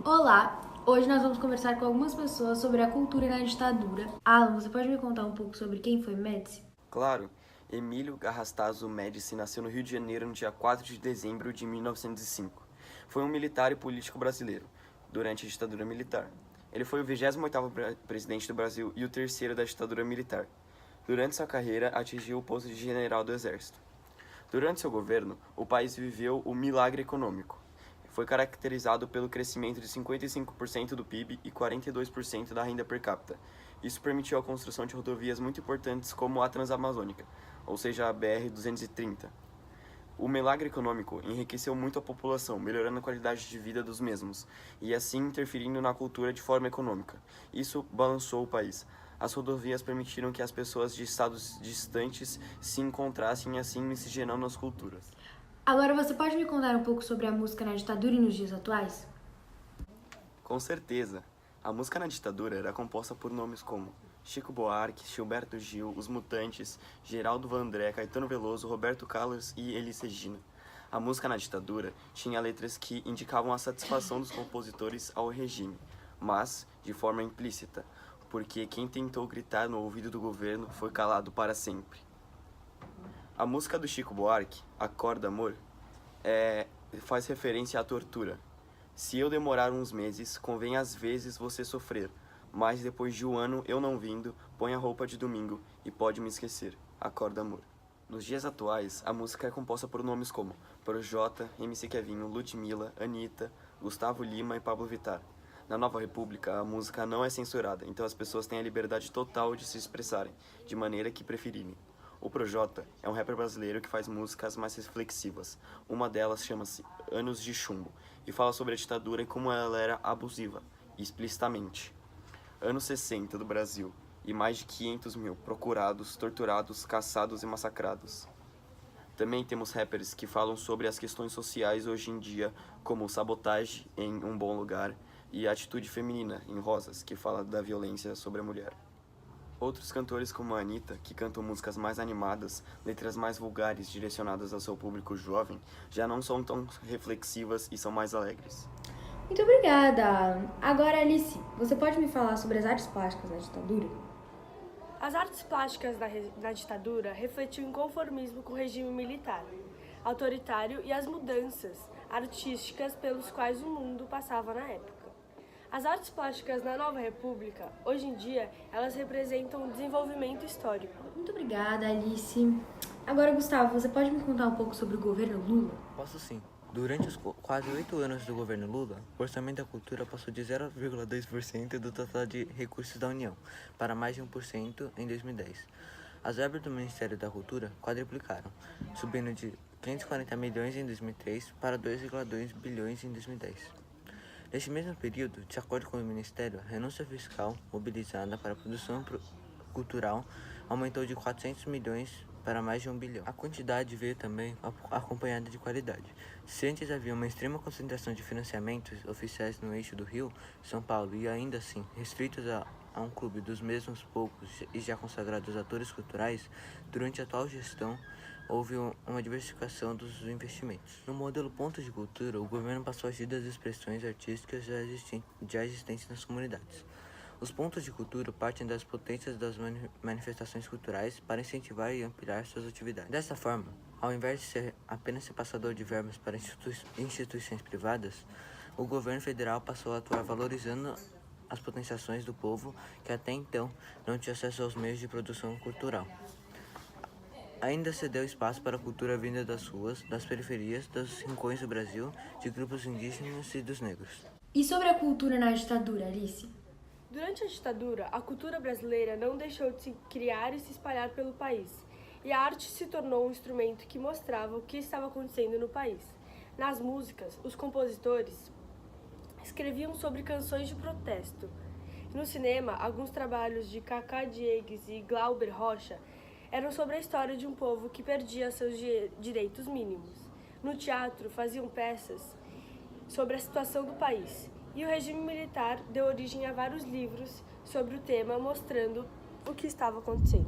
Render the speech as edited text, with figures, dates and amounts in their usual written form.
Olá! Hoje nós vamos conversar com algumas pessoas sobre a cultura na ditadura. Alan, você pode me contar um pouco sobre quem foi Médici? Claro, Emílio Garrastazu Médici nasceu no Rio de Janeiro no dia 4 de dezembro de 1905. Foi um militar e político brasileiro, durante a ditadura militar. Ele foi o 28º presidente do Brasil e o terceiro da ditadura militar. Durante sua carreira, atingiu o posto de general do Exército. Durante seu governo, o país viveu o milagre econômico. Foi caracterizado pelo crescimento de 55% do PIB e 42% da renda per capita. Isso permitiu a construção de rodovias muito importantes como a Transamazônica, ou seja, a BR-230. O milagre econômico enriqueceu muito a população, melhorando a qualidade de vida dos mesmos, e assim interferindo na cultura de forma econômica. Isso balançou o país. As rodovias permitiram que as pessoas de estados distantes se encontrassem e assim miscigenando as culturas. Agora você pode me contar um pouco sobre a música na ditadura e nos dias atuais? Com certeza. A música na ditadura era composta por nomes como Chico Buarque, Gilberto Gil, Os Mutantes, Geraldo Vandré, Caetano Veloso, Roberto Carlos e Elis Regina. A música na ditadura tinha letras que indicavam a satisfação dos compositores ao regime, mas de forma implícita, porque quem tentou gritar no ouvido do governo foi calado para sempre. A música do Chico Buarque, Acorda Amor, faz referência à tortura. Se eu demorar uns meses, convém às vezes você sofrer, mas depois de um ano eu não vindo, põe a roupa de domingo e pode me esquecer. Acorda Amor. Nos dias atuais, a música é composta por nomes como Projota, MC Kevinho, Ludmilla, Anitta, Gustavo Lima e Pablo Vittar. Na Nova República, a música não é censurada, então as pessoas têm a liberdade total de se expressarem, de maneira que preferirem. O Projota é um rapper brasileiro que faz músicas mais reflexivas. Uma delas chama-se Anos de Chumbo e fala sobre a ditadura e como ela era abusiva, explicitamente. Anos 60 do Brasil e mais de 500 mil procurados, torturados, caçados e massacrados. Também temos rappers que falam sobre as questões sociais hoje em dia, como Sabotagem em Um Bom Lugar e Atitude Feminina em Rosas, que fala da violência sobre a mulher. Outros cantores como a Anitta, que cantam músicas mais animadas, letras mais vulgares direcionadas ao seu público jovem, já não são tão reflexivas e são mais alegres. Muito obrigada, Alan. Agora, Alice, você pode me falar sobre as artes plásticas na ditadura? As artes plásticas da ditadura refletiam o inconformismo com o regime militar, autoritário e as mudanças artísticas pelos quais o mundo passava na época. As artes plásticas na Nova República, hoje em dia, elas representam o desenvolvimento histórico. Muito obrigada, Alice. Agora, Gustavo, você pode me contar um pouco sobre o governo Lula? Posso sim. Durante os quase 8 anos do governo Lula, o orçamento da cultura passou de 0,2% do total de recursos da União para mais de 1% em 2010. As verbas do Ministério da Cultura quadriplicaram, subindo de 540 milhões em 2003 para 2,2 bilhões em 2010. Neste mesmo período, de acordo com o Ministério, a renúncia fiscal mobilizada para a produção cultural aumentou de 400 milhões para mais de 1 bilhão. A quantidade veio também acompanhada de qualidade. Se antes havia uma extrema concentração de financiamentos oficiais no eixo do Rio, São Paulo e ainda assim restritos a um clube dos mesmos poucos e já consagrados atores culturais, durante a atual gestão houve uma diversificação dos investimentos. No modelo Pontos de Cultura, o governo passou a agir das expressões artísticas já existentes nas comunidades. Os pontos de cultura partem das potências das manifestações culturais para incentivar e ampliar suas atividades. Dessa forma, ao invés de ser apenas repassador de verbas para instituições privadas, o governo federal passou a atuar valorizando as potenciações do povo que até então não tinha acesso aos meios de produção cultural. Ainda cedeu espaço para a cultura vinda das ruas, das periferias, dos rincões do Brasil, de grupos indígenas e dos negros. E sobre a cultura na ditadura, Alice? Durante a ditadura, a cultura brasileira não deixou de se criar e se espalhar pelo país, e a arte se tornou um instrumento que mostrava o que estava acontecendo no país. Nas músicas, os compositores escreviam sobre canções de protesto. No cinema, alguns trabalhos de Cacá Diegues e Glauber Rocha eram sobre a história de um povo que perdia seus direitos mínimos. No teatro, faziam peças sobre a situação do país. E o regime militar deu origem a vários livros sobre o tema, mostrando o que estava acontecendo.